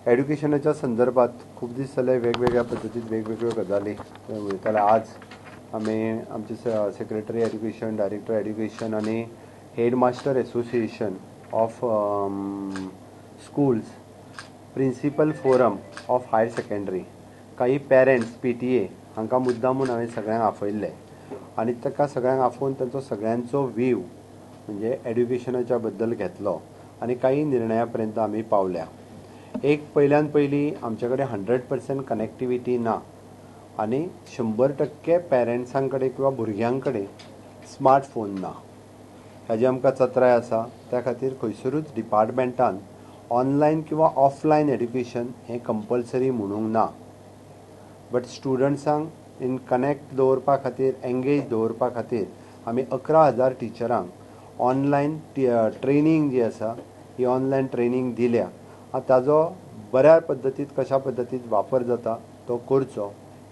एड्युकेशनाच्या संदर्भात खूप दीस जाले वेगवेगळ्या पद्धतीत वेगवेगळ्यो गजाली उलयताले. आज आमी आमचे सेक्रेटरी एड्युकेशन, डायरेक्टर एड्युकेशन आनी headmaster association of schools, principal forum of higher secondary, काही पेरेंट्स PTA हांकां मुद्दामून हांवें सगळ्यांक आपयल्ले आनी ताका सगळ्यांक आफोवन तांचो सगळ्यांचो व्ह्यू म्हणजे एड्युकेशनाच्या बद्दल घेतलो आनी काही निर्णया पर्यंत आमी पावल्या. एक पहिल्यान पयली आमचे कडेन 100% कनेक्टिविटी ना आनी 100% पेरेंट्सां कडेन किंवा भुरग्यां कडेन स्मार्टफोन ना. हाजी आमकां चत्राय आसा. त्या खातीर खंयसरूच डिपार्टमेंटान ऑनलायन किंवा ऑफलायन एड्युकेशन हें कंपल्सरी म्हणूंक ना. बट स्टुडंट्सांक इन कनेक्ट दवरपा खातीर, एंगेज दवरपा खातीर आमी 11,000 टिचरांक ऑनलायन ट्रेनींग जी आसा ही ऑनलायन ट्रेनींग दिल्या. ताजो बऱ्या पद्दतीत कशा पद्दतीत वापर जाता तो करचो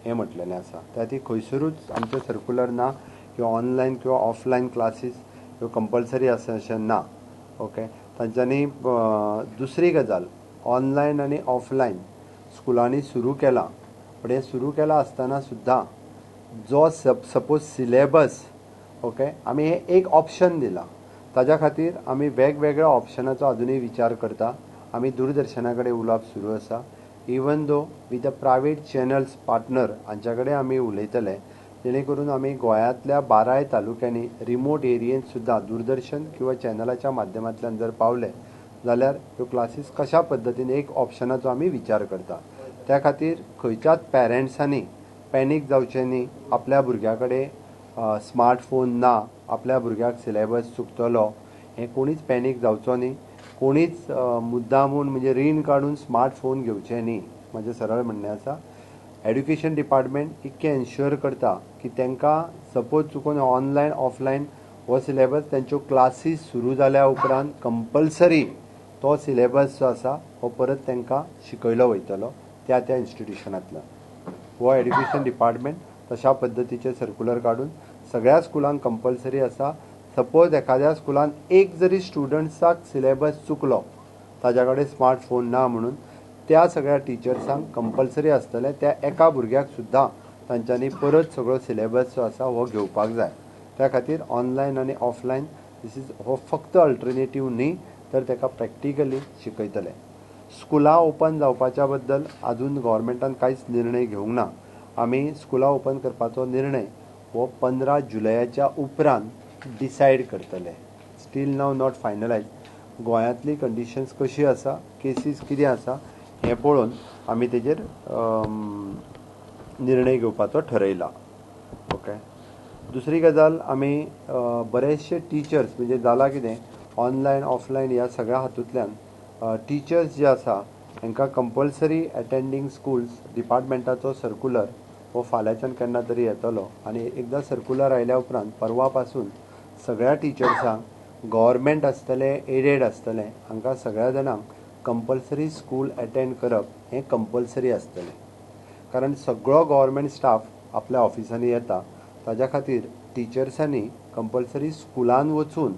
हें म्हटलेलें आसा. त्या खातीर खंयसरूच आमचे सर्कुलर ना की ऑनलायन किंवा ऑफलायन क्लासीस ह्यो कंपल्सरी आसा अशें ना. ओके. तांच्यांनी दुसरी गजाल, ऑनलायन आनी ऑफलायन स्कुलांनी सुरू केलां, पण हें सुरू केलां आसतना सुद्दां जो सपोज सिलेबस, ओके, आमी हें एक ऑप्शन दिलां. ताज्या खातीर आमी वेगवेगळ्या ऑप्शनाचो अजुनूय विचार करता. आमी दूरदर्शना कडेन उलोवप सुरू आसा. Even though with the private channels partner हांच्या कडेन आमी उलयतले, जेणे करून आमी गोंयांतल्या 12 तालुक्यांनी रिमोट एरियेंत सुद्दां दूरदर्शन किंवा चॅनलाच्या माध्यमांतल्यान जर पावले जाल्यार ह्यो क्लासीस कशा पद्दतीन एक ऑप्शनाचो आमी विचार करता. त्या खातीर खंयच्याच पेरेंट्सांनी पॅनीक जावचें न्ही. आपल्या भुरग्या कडेन स्मार्टफोन ना, आपल्या भुरग्याक सिलेबस चुकतलो हें कोणीच पॅनीक जावचो न्ही. कोणीच मुद्दामून म्हणजे रीण काडून स्मार्टफोन घेवचे न्ही. म्हजें सरळ म्हणणें आसा. एड्युकेशन डिपार्टमेंट इतकें एन्श्युअर करता की तांकां सपोज चुकून ऑनलायन ऑफलायन हो सिलेबस तांच्यो क्लासीस सुरू जाल्या उपरांत कंपल्सरी तो सिलेबस जो आसा हो परत तांकां शिकयलो वयतलो त्या त्या इन्स्टिट्युशनांतल्यान. हो एड्युकेशन डिपार्टमेंट तशा पद्दतीचे सर्कुलर काडून सगळ्या स्कुलांक कंपल्सरी आसा. सपोज एखाद्या स्कुलान एक जरी स्टुडंट्साक सिलेबस चुकलो, ताच्या कडेन स्मार्टफोन ना म्हणून, त्या सगळ्या टिचर्सांक कंपल्सरी आसतलें त्या एका भुरग्याक सुद्दां तांच्यांनी परत सगळो सिलेबस जो आसा हो घेवपाक जाय. त्या खातीर ऑनलायन आनी ऑफलायन हो फक्त अल्टरनेटीव न्ही, तर ताका प्रॅक्टिकली शिकयतले. स्कुलां ओपन जावपाच्या बद्दल आजून गव्हर्मेंटान कांयच निर्णय घेवंक ना. आमी स्कुलां ओपन करपाचो निर्णय हो 15 जुलयाच्या उपरांत डिसायड करतले. Still now not finalise. गोंयांतली कंडिशन्स कशी आसा, केसीस कितें आसा हें पळोवन आमी तेजेर निर्णय घेवपाचो ठरयला. ओके. दुसरी गजाल, आमी बरेचशे टिचर्स म्हणजे जाला कितें ऑनलायन ऑफलायन ह्या सगळ्या हातूंतल्यान टिचर्स जे आसा हांकां कंपल्सरी एटेंडींग स्कुल्स डिपार्टमेंटाचो सर्कुलर हो फाल्यांच्यान केन्ना तरी येतलो आनी एकदां सर्कुलर आयल्या उपरांत परवा पासून सगळ्या टिचर्सांक गव्हर्मेंट आसतले, एडेड आसतले, हांकां सगळ्या जाणांक कंपल्सरी स्कूल अटेंड करप हें कंपल्सरी आसतलें. कारण सगळो गव्हर्मेंट स्टाफ आपल्या ऑफिसांनी येता. ताज्या खातीर टिचर्सांनी कंपल्सरी स्कुलान वचून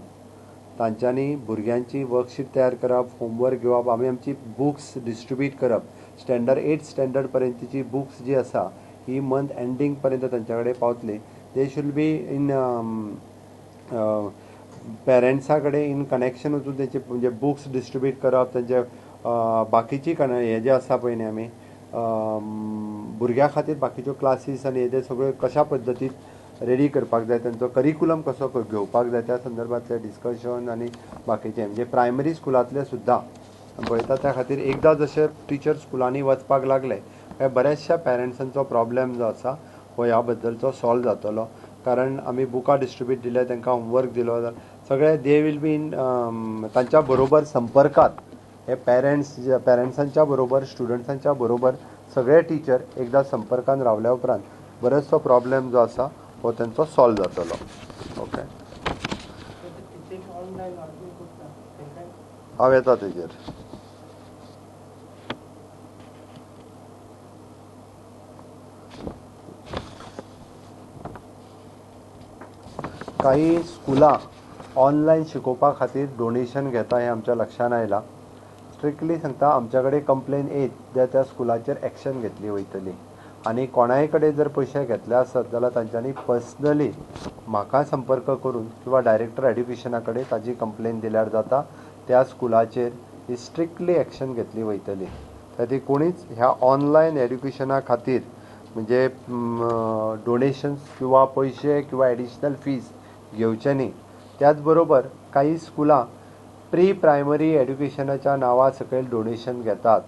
तांच्यांनी भुरग्यांची वर्कशीट तयार करप, होमवर्क घेवप, आमी आमची बुक्स डिस्ट्रिब्यूट करप. स्टँडर्ड 8 स्टँडर्ड पर्यंतची बुक्स जी आसा ही मंथ एंडींग पर्यंत तांच्या कडेन पावतली. दे शूड बी इन पेरेंट्सा कडेन इन कनेक्शन वचून तेंचे म्हणजे बुक्स डिस्ट्रिब्यूट करप, तेंचे बाकीची हे जे आसा पळय न्ही आमी भुरग्यां खातीर बाकीच्यो क्लासीस आनी हे सगळ्यो कशा पद्दतीन रेडी करपाक जाय, तांचो करिकुलम कसो घेवपाक जाय त्या संदर्भांतले डिस्कशन आनी बाकीचे म्हणजे प्रायमरी स्कुलांतले सुद्दां पळयता. त्या खातीर एकदां जशे टिचर स्कुलांनी वचपाक लागले काय बऱ्याचशा पेरंट्सांचो प्रॉब्लेम जो आसा हो ह्या बद्दलचो सॉल्व जातलो. कारण आमी बुकां डिस्ट्रिब्यूट दिले, तांकां होमवर्क दिलो, सगळे दे वील बी इन तांच्या बरोबर संपर्कात. हे पेरंट्सांच्या बरोबर, स्टुडंट्सांच्या बरोबर सगळे टिचर एकदां संपर्कान रावल्या उपरांत बरोचसो प्रॉब्लेम जो आसा हो तांचो सॉल्व जातलो. ओके. हांव येता तेजेर. काही स्कुलां ऑनलायन शिकोवपा खातीर डोनेशन घेता हें आमच्या लक्षान आयलां. स्ट्रिक्टली सांगता आमच्याकडे कंप्लेन येत त्या स्कुलाचेर एक्शन घेतली वयतली आणि कोणाय कडेन जर पयशे घेतले आसत जाल्यार तांच्यांनी पर्सनली म्हाका संपर्क करून किंवा डायरेक्टर एड्युकेशना कडेन ताजी कंप्लेन दिल्यार जाता. त्या स्कुलाचेर ही स्ट्रिक्टली एक्शन घेतली वयतली. तर ती कोणीच ह्या ऑनलायन एड्युकेशना खातीर म्हणजे डोनेशन्स किंवा पयशे किंवा एडिशनल फीज घेवचे न्ही. त्याच बरोबर काही स्कुलां प्री प्रायमरी एड्युकेशनाच्या नांवा सकयल डोनेशन घेतात.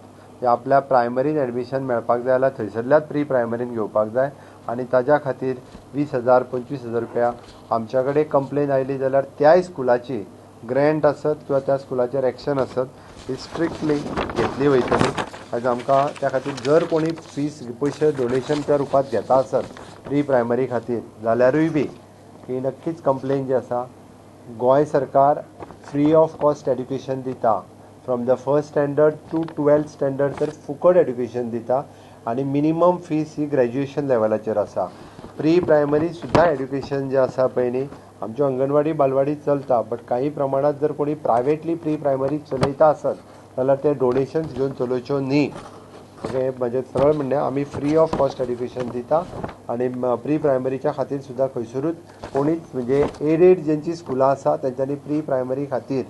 आपल्या प्रायमरीन एडमिशन मेळपाक जाय जाल्यार थंयसरल्याच प्री प्रायमरीन घेवपाक जाय आनी ताज्या खातीर 20,000 25,000 रुपया आमच्या कडेन कंप्लेन आयली जाल्यार त्याय स्कुलाची ग्रँट आसत किंवा त्या स्कुलाचेर एक्शन आसत ही स्ट्रिक्टली घेतली वयतली. आज आमकां त्या खातीर जर कोणी फीस पयशे डोनेशनच्या रुपांत घेता आसत प्री प्रायमरी खातीर जाल्यारूय बी ही नक्कीच कंप्लेन जी आसा. गोंय सरकार फ्री ऑफ कॉस्ट एड्युकेशन दिता. From the first standard to 12th standard तर फुकट एड्युकेशन दिता आनी मिनिमम फीस ही ग्रॅज्युएशन लेवलाचेर आसा. प्री प्रायमरी सुद्दां एड्युकेशन जें आसा पळय न्ही आमच्यो अंगणवाडी बालवाडी चलता बट काही प्रमाणात जर कोणी प्रायवेटली प्री प्रायमरी चलयता आसत जाल्यार ते डोनेशन्स घेवन चलोवच्यो न्ही. ओके म्हणजे सरळ म्हणणें आमी फ्री ऑफ कॉस्ट एड्युकेशन दिता आनी प्री प्रायमरीच्या खातीर सुद्दां खंयसरूच कोणीच म्हणजे एडेड जेंची स्कुलां आसा तेंच्यांनी प्री प्रायमरी खातीर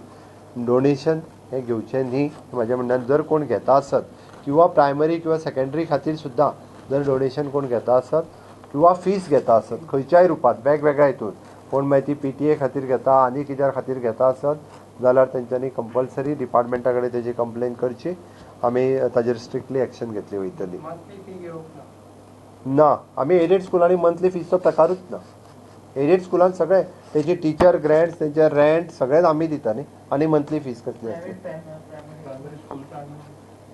डोनेशन हे घेवचें न्ही म्हाज्या म्हणण्यान. जर कोण घेता आसत किंवा प्रायमरी किंवा सेकंडरी खातीर सुद्दां जर डोनेशन कोण घेता आसत किंवा फीस घेता आसत खंयच्याय रुपांत वेगवेगळ्या हितून कोण मागीर ती PTA खातीर घेता आनी कित्या खातीर घेता आसत जाल्यार तेंच्यांनी कंपल्सरी डिपार्टमेंटा कडेन तेजी कंप्लेन करची. आमी ताजेर स्ट्रिक्टली एक्शन घेतली वयतली. ना आमी एडेड स्कुलांनी मंथली फीजचो प्रकारूच ना. एडेड स्कुलान सगळे तेजे टिचर ग्रँट्स तेंचे रेंट सगळेच आमी दिता न्ही आनी मंथली फीज कसली आसता.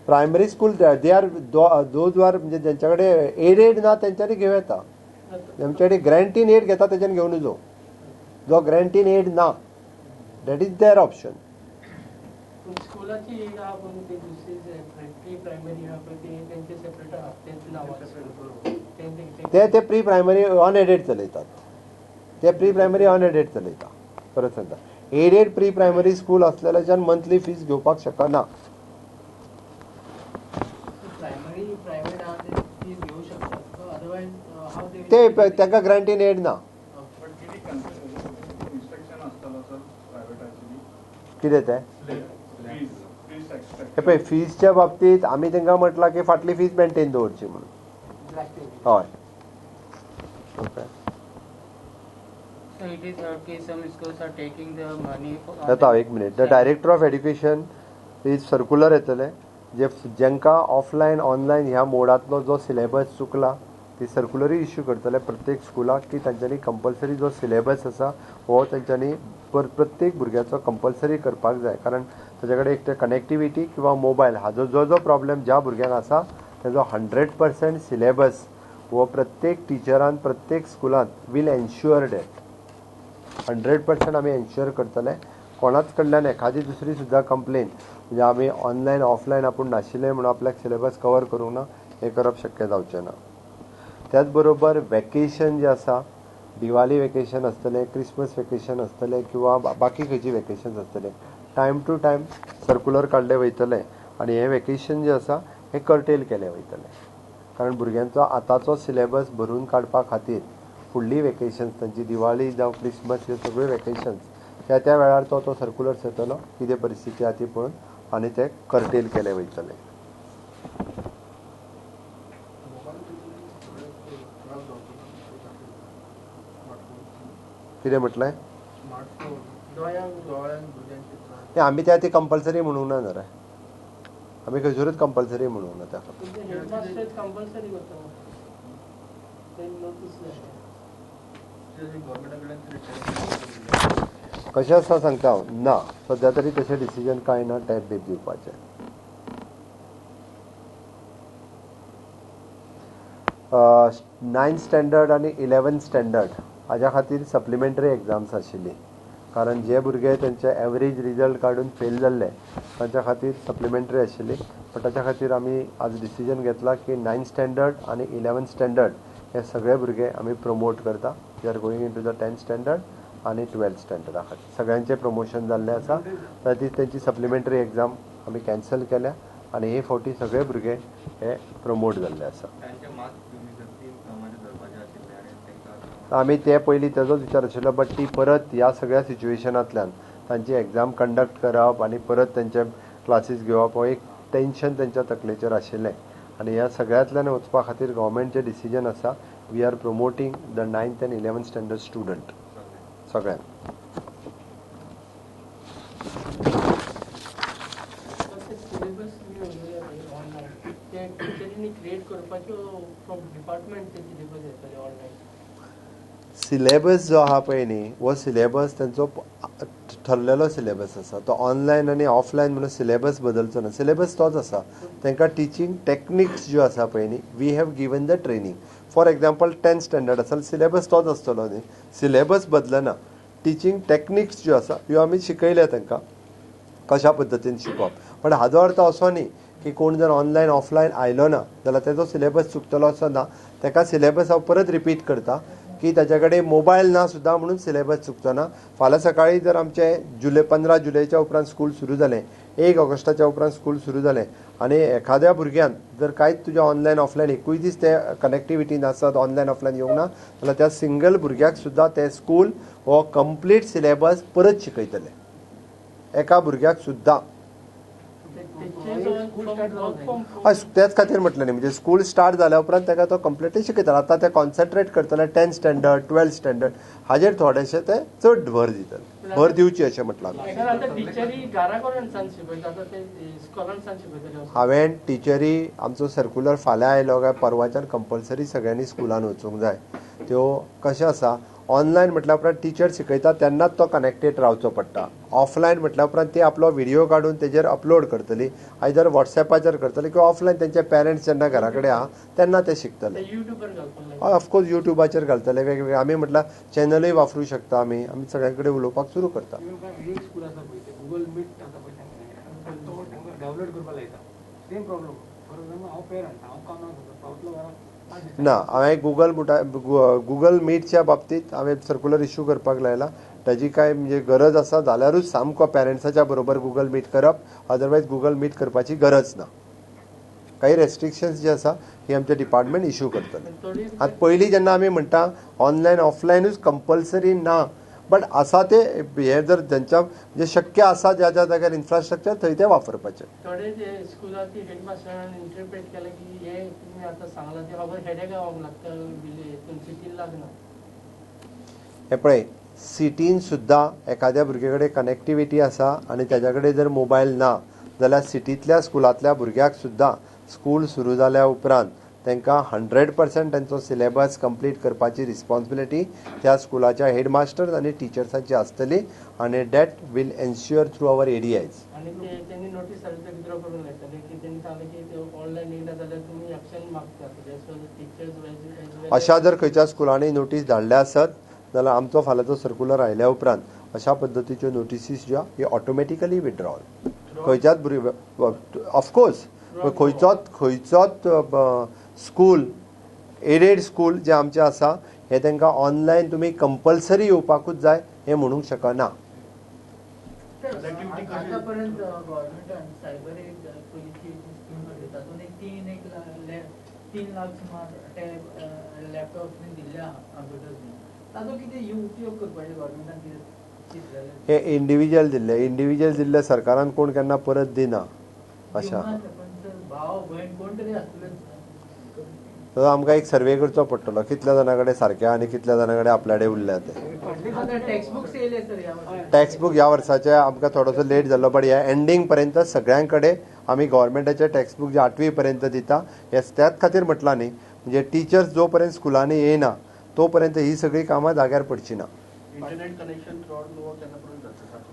Primary school they are those are म्हणजे जेंच्या कडेन एडेड ना तेंच्यांनी घेवं येता. तेंच्या कडेन ग्रँटीन एड घेता तेच्यान घेवन जो जो ग्रँटीन एड ना दॅट इज देअर ऑप्शन. स्कुलाची एड आहा पण ते दुसरी प्री प्रायमरी आहा पण ते तेंचे सेपरेट आहा तेंचे नांव ते प्री प्रायमरी अनएडेड चलयतात. ते प्री प्रायमरी अनएडेड चलयता. परत सांगता एडेड प्री प्रायमरी स्कूल असलेल्याच्यान मंथली फीज घेवपाक शकना. ते ताका ग्रँटीन एड ना. कितें ते हे पळय फीजच्या बाबतींत आमी तांकां म्हटलां की फाटली फीज मेंटेन दवरची म्हणून. हय ओके जाता. एक minute the director of education is circular येतले जे जेंकां ऑफलायन ऑनलायन ह्या मोडांतलो जो सिलेबस चुकला ती सर्क्युलरी इश्यू करतले प्रत्येक स्कुलाक की तांच्यांनी कंपल्सरी जो सिलेबस आसा हो तांच्यांनी प्रत्येक भुरग्याचो कंपल्सरी करपाक जाय. कारण ताचे कडेन एक ते कनेक्टिविटी किंवा मोबायल हाजो जो जो प्रॉब्लेम ज्या भुरग्यांक आसा तेजो 100% सिलेबस हो प्रत्येक टिचरान प्रत्येक स्कुलांत वील एन्श्युअर डेट 100% आमी एन्श्युअर करतले. कोणाच कडल्यान एखादी दुसरी सुद्दां कंप्लेन म्हणजे आमी ऑनलायन ऑफलायन आपूण नाशिल्ले म्हणून आपल्याक सिलेबस कवर करूंक ना हें करप शक्य जावचें ना. त्याच बरोबर वेकेशन जे आसा दिवाळी वेकेशन आसतलें क्रिसमस वेकेशन आसतलें किंवा बाकी खंयची वेकेशन आसतलें टायम टू टायम सर्क्युलर काडले वयतले आनी हे वेकेशन जे आसा हे कर्टेल केले वयतले. कारण भुरग्यांचो आतांचो सिलेबस भरून काडपा खातीर फुडली वेकेशन्स तांची दिवाळी जावं क्रिसमस ह्यो सगळ्यो वेकेशन्स त्या वेळार तो सर्क्युलर येतलो कितें परिस्थिती आहा ती पळोवन आनी ते कर्टेल केले वयतले. कितें म्हटलें आमी त्या ती कंपल्सरी म्हणूंक ना रे. आमी खंयसरूच कंपल्सरी म्हणूंक ना त्या कशें आसा सांगता हांव ना सद्या तरी तशें डिसिजन कांय ना टॅब बीब दिवपाचें. 9th स्टँडर्ड आनी 11th स्टँडर्ड हाज्या खातीर सप्लिमेंटरी एग्जाम्स आशिल्ली. कारण जे भुरगे तेंचे एवरेज रिजल्ट काडून फेल जाल्ले तांच्या खातीर सप्लिमेंटरी आशिल्ली. बट ताच्या खातीर आमी आज डिसिजन घेतला की 9th स्टँडर्ड आनी 11th स्टँडर्ड हे सगळे भुरगे आमी प्रमोट करता. They are going in to the 10th standard आनी 12th स्टँडर्डा खातीर सगळ्यांचें प्रमोशन जाल्लें आसा. ताची तेंची सप्लिमेंटरी एग्जाम आमी कॅन्सल केल्या आनी हे फावटी सगळे भुरगे हे प्रमोट जाल्ले आसा. आमी ते पयलीं तेजोच विचार आशिल्लो, बट ती परत ह्या सगळ्या सिच्युएशनांतल्यान तांची एग्जाम कंडक्ट करप आनी परत तेंचे क्लासीस घेवप हो एक टेन्शन तेंच्या तकलेचेर आशिल्लें आनी ह्या सगळ्यांतल्यान वचपा खातीर गव्हर्मेंटचें डिसिजन आसा, we are promoting the 9th and 11th standard student सगळ्यांक. सिलेबस ऑनलायन ते टिचरींनी क्रिएट करपाच्यो फ्रॉम डिपार्टमेंट ते सिलेबस येतले ऑनलायन. सिलेबस जो आहा पळय न्ही, हो सिलेबस तेंचो ठरलेलो सिलेबस आसा. तो ऑनलायन आनी ऑफलायन म्हणून सिलेबस बदलचो ना, सिलेबस तोच आसा. तांकां टिचींग टॅक्निक्स ज्यो आसा पळय न्ही, we have given the training. For example 10th standard आसा, सिलेबस तोच आसतलो न्ही, सिलेबस बदलना. टिचींग टॅक्निक्स ज्यो आसा ह्यो आमी शिकयल्या तांकां कशा पद्दतीन शिकप. पण हाजो अर्थ असो न्ही की कोण जर ऑनलायन ऑफलायन आयलो ना जाल्यार तेजो सिलेबस चुकतलो असो ना. ताका सिलेबस हांव परत रिपीट करता की ताचे कडेन मोबायल ना सुद्दां म्हणून सिलेबस चुकचो ना. फाल्यां सकाळी जर आमचें 15 जुलयच्या उपरांत स्कूल सुरू जालें, 1 ऑगस्टाच्या उपरांत स्कूल सुरू जालें आनी एखाद्या भुरग्यान जर कांयच तुज्या ऑनलायन ऑफलायन एकूय दीस ते कनेक्टिविटी नासत, ऑनलायन ऑफलायन येवंक ना, जाल्यार त्या सिंगल भुरग्याक सुद्दां ते स्कूल हो कंप्लीट सिलेबस परत शिकयतले, एका भुरग्याक सुद्दां. तेच खातीर म्हटलें न्ही, म्हणजे स्कूल स्टार्ट जाल्या उपरांत ताका तो कंप्लिटली शिकयतलो. आतां ते कॉन्सन्ट्रेट करतले 10th स्टँडर्ड 12th स्टँडर्ड हाजेर थोडेशे ते चड भर दितले, भर दिवची अशें म्हटलां. हांवें टिचरी आमचो सर्क्युलर फाल्यां आयलो काय परवाच्यान कंपल्सरी सगळ्यांनी स्कुलान वचूंक जाय. त्यो कशें आसा, ऑनलायन म्हटल्या उपरांत टिचर शिकयता तेन्नाच तो कनेक्टेड रावचो पडटा. ऑफलायन म्हटल्या उपरांत ती आपलो व्हिडिओ काडून तेजेर अपलोड करतली, आयदर वॉट्सॅपाचेर करतली किंवा ऑफलायन तेंचे पेरंट्स जेन्ना घरा कडेन आहा तेन्ना ते शिकतले. ऑफकोर्स युट्यूबाचेर घालतले वेगवेगळे. आमी म्हटल्यार चॅनलूय वापरूं शकता, आमी सगळ्यां कडेन उलोवपाक सुरू करता. ना, हांवें गुगल मीटच्या बाबतींत हांवें सर्क्युलर इश्यू करपाक लायला. ताजी कांय म्हणजे गरज आसा जाल्यारूच सामको पेरंट्साच्या बरोबर गुगल मीट करप, अदरवायज गुगल मीट करपाची गरज ना. काही रेस्ट्रिक्शन्स जे आसा ही आमचे डिपार्टमेंट इश्यू करतले. आतां पयलीं जेन्ना आमी म्हणटा ऑनलायन ऑफलायनूच कंपल्सरी ना, बट आसा ते हे जर जेंच्या म्हणजे शक्य आसा ज्या ज्या जाग्यार इन्फ्रास्ट्रक्चर थंय ते वापरपाचे. थोडे स्कुलांची हेडमास्टरान इंटरप्रेट केलें की हे तुमी आतां सांगलां ते बाबा हेडेक गावंक लागता, सिटीन लागना. हे पळय, सिटीन सुद्दां एखाद्या भुरगे कडेन कनेक्टिविटी आसा आनी ताच्या कडेन जर मोबायल ना जाल्यार सिटींतल्या स्कुलांतल्या भुरग्याक सुद्दां स्कूल सुरू जाल्या उपरांत तांकां 100% तांचो सिलेबस कंप्लीट करपाची रिस्पॉन्सिबिलिटी त्या स्कुलाच्या हेडमास्टर आनी टिचर्सांची आसतली आनी that will ensure through our ADIs. आनी तेंनी नोटीस धाडटा विथड्रॉ करून लायतले की तेंनी सांगलें की ऑनलायन येयना जाल्यार तुमी एक्शन मागतात. टिचर्स अशा जर खंयच्या स्कुलांनी नोटीस धाडल्या आसत जाल्यार आमचो फाल्यांचो सर्क्युलर आयल्या उपरांत अशा पद्दतीच्यो नोटिसीस ज्यो ह्यो ऑटोमॅटिकली विथड्रॉल खंयच्याच भुरग्याक ऑफकोर्स खंयचोच स्कूल एडेड स्कूल जे आमचे आसा हे तांकां ऑनलायन तुमी कंपल्सरी येवपाकूच जाय हे म्हणूंक शकना. आतापर्यंत गव्हर्नमेंटान सायबर पयलींची स्कीम काडली तातूंत 3 लाख सुमार लॅपटॉप्स दिल्ले आहा कम्प्युटर्स. ताजो कितें उपयोग करपाचें गव्हर्नमेंटान कितें हे इंडिव्हिज्युअल दिल्ले सरकारान कोण केन्ना परत दिना. अशा भाव भयण कोण तरी आसतले. आमकां एक सर्वे करचो पडटलो कितल्या जाणां कडेन सारकें आनी कितल्या जाणां कडेन आपल्या कडेन उरल्या ते. टॅक्सबूक ह्या वर्साचे आमकां थोडोसो लेट जाल्लो, बट ह्या एंडींग पर्यंत सगळ्यां कडेन आमी गव्हर्मेंटाचे टॅक्सबूक जे 8वी पर्यंत दिता. हे त्याच खातीर म्हटलां न्ही, म्हणजे टिचर्स जो पर्यंत स्कुलांनी येयना तो पर्यंत ही सगळीं कामां जाग्यार पडची ना. इंटरनेट कनेक्शन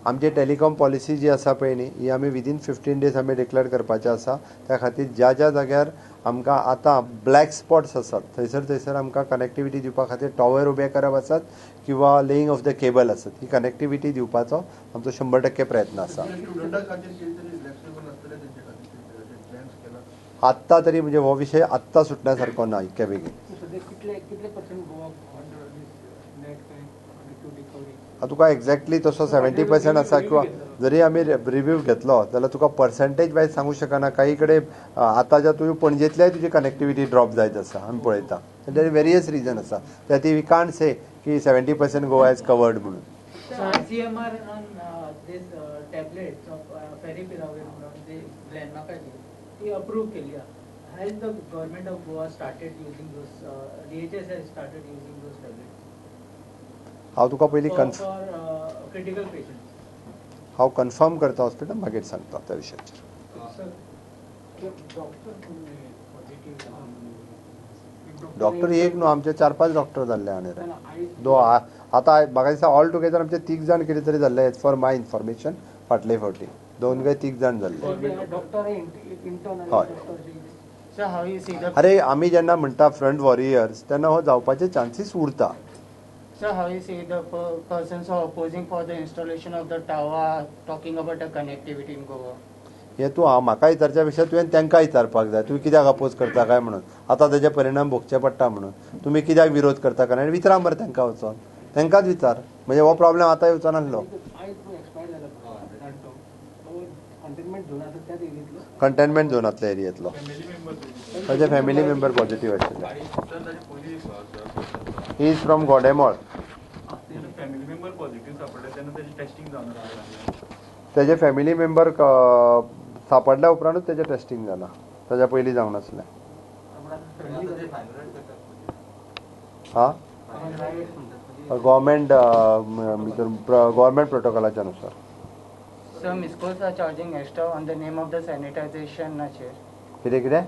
आमची टॅलिकॉम पॉलिसी जी आसा पळय न्ही, ही आमी विदीन 15 days आमी डिक्लेअर करपाचें आसा. त्या खातीर ज्या ज्या जाग्यार आमकां आतां ब्लॅक स्पॉट्स आसात थंयसर आमकां कनेक्टिविटी दिवपा खातीर टॉवर उबे करप आसात किंवा लेईंग ऑफ द केबल आसत, ही कनेक्टिविटी दिवपाचो आमचो 100% प्रयत्न आसा. आत्ता तरी म्हणजे हो विशय आत्ता सुटण्यासारको ना इतक्या बेगीन. तुका एक्झॅक्टली तसो 70% आसा किंवा जरी आमी रिव्ह्यू घेतलो जाल्यार तुका पर्संटेज वायज सांगू शकना. काही कडेन आतांच्या तुवें पणजेंतल्याय तुजी कनेक्टिविटी ड्रॉप जायत आसा आमी पळयता. देर वेरियस रिजन आसा दॅट वी कांट से की 70% गोवा इज कवर्ड म्हणून. ICMR on this tablets of Favipiravir they Blenmacaji ती approve केली आहे. Has the government of Goa started using those? DHS has started using those tablets हांव तुका पयलीं for critical patients. हांव confirm करता hospital मागीर सांगता त्या विशयाचेर. डॉक्टर एक न्हू आमचे 4-5 डॉक्टर जाल्ले आनी आतां म्हाका दिसता ऑल टुगेदर आमचे 3 जाण कितें तरी जाल्ले एज फॉर माय इन्फॉर्मेशन फाटले फावटी 2 काय 3 जाण जाल्ले. हय अरे आमी जेन्ना म्हणटा फ्रंट वॉरियर्स तेन्ना हो जावपाचे चान्सीस उरता. Sir, how you see the persons who are opposing for the installation of the tower talking about the connectivity in Goa? हे तूं म्हाका विचारच्या पेक्षा तुवें तांकां विचारपाक जाय तुवें कित्याक अपोज करता काय म्हणून. आतां तेजे परिणाम भोगचे पडटा म्हणून तुमी कित्याक विरोध करता काय आनी विचारा मरे तांकां वचोन तांकांच विचार म्हणजे हो प्रॉब्लेम आतां येवचो नासलो. कंटेनमेंट झोनांतल्या एरियेंतलो ताजे फॅमिली मेंबर पॉझिटिव्ह आशिल्ले. He is from Godemol. तेजे फॅमिली मेंबर सापडल्या उपरांतूच तेजें टेस्टिंग जालां. ताज्या पयलीं जावं नासलें. हां गव्हर्मेंट प्रोटोकॉलाच्या नुसार. Sir, schools are charging extra on the name of the sanitization chair. कितें कितें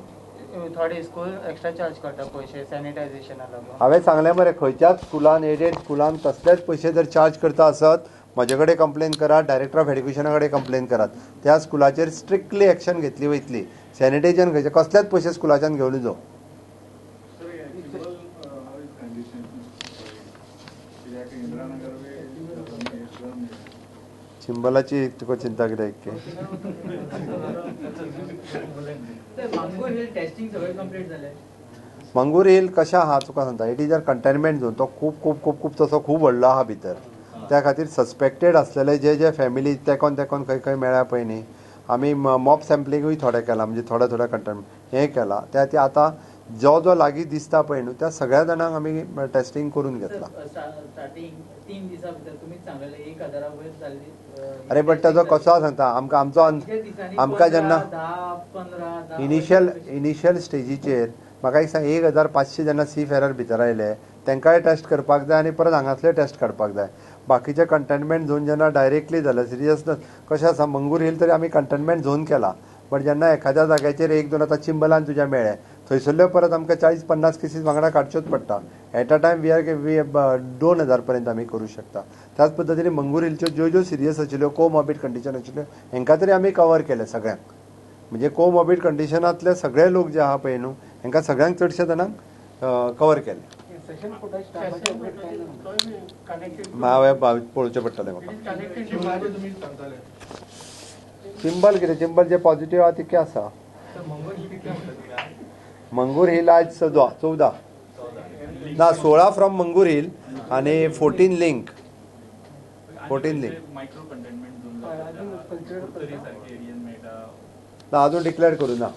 थोडे स्कूल एक्स्ट्रा चार्ज करता पयशे सॅनिटायझेशना लागून. हांवें सांगलें मरे खंयच्याच स्कुलान एडेड स्कुलान तसलेच पयशे जर चार्ज करता आसत म्हजे कडेन कंप्लेन करात डायरेक्टर ऑफ एड्युकेशना कडेन कंप्लेन करात. त्या स्कुलाचेर स्ट्रिक्टली एक्शन घेतली वयतली. सॅनिटायझेशन खंयचे कसलेच पयशे स्कुलाच्यान घेवन नजो. चिंबलाची तुका चिंता कित्याक Mangur Hill testing सगळे कंप्लीट झाले. मंगूर हिल कशा आहा तुका सांगता it is a containment zone. तो खूब खूब खूब खूब तसो खूब व्हडलो आहा भितर. त्या खातीर सस्पेक्टेड आसलेले जे फॅमिली तेकोन खंय खंय मेळ्ळ्या पळय न्ही आमी मॉब सॅम्पलिंगूय थोडें केलां म्हणजे थोड्या कंटेनमेंट हें केलां. त्या खातीर आतां जो लागीं दिसता पळय न्हू त्या सगळ्या जाणांक आमी टेस्टिंग करून घेतलां. स्टार्टिंग 3 दिसा भितर तुम्हीच सांगले 1000 वयर जाल्ली. अरे बट ताजो कसो सांगता आमकां जेन्ना 10-15 इनिशियल स्टेजीचेर म्हाका एक सांग 1500 जेन्ना सी फेरर भितर आयले तांकांय टेस्ट करपाक जाय आनी परत हांगासले टेस्ट काडपाक जाय. बाकीचे कंटेनमेंट झोन जेन्ना डायरेक्टली जाले सिरियसनस कशें आसा मंगूर हिल तरी आमी कंटेनमेंट झोन केला. बट जेन्ना एखाद्या जाग्याचेर 1-2 आतां चिंबलान तुज्या मेळ्ळे थंयसरल्यो परत आमकां 40-50 केसीस वांगडा काडच्योच पडटा. एट अ टायम वी 2000 पर्यंत आमी करूं शकता. त्याच पद्दतीन मंगूर हिलच्यो ज्यो सिरियस आशिल्ल्यो कोमॉर्बिड कंडिशन आशिल्ल्यो हांकां तरी आमी कवर केले सगळ्यांक. म्हणजे कोमॉर्बिड कंडिशनांतले सगळे लोक जे आहा पळय न्हू हांकां सगळ्यांक चडशे जाणांक कवर केले. हांवें पळोवचें पडटलें म्हाका. चिंबल कितें चिंबल जे पॉझिटिव्ह आहा तितके आसा. मंगूर हिल आज 14 ना 16 फ्रॉम मंगूर हिल आनी 14 लिंक. ना अजून डिक्लेअर करूं ना.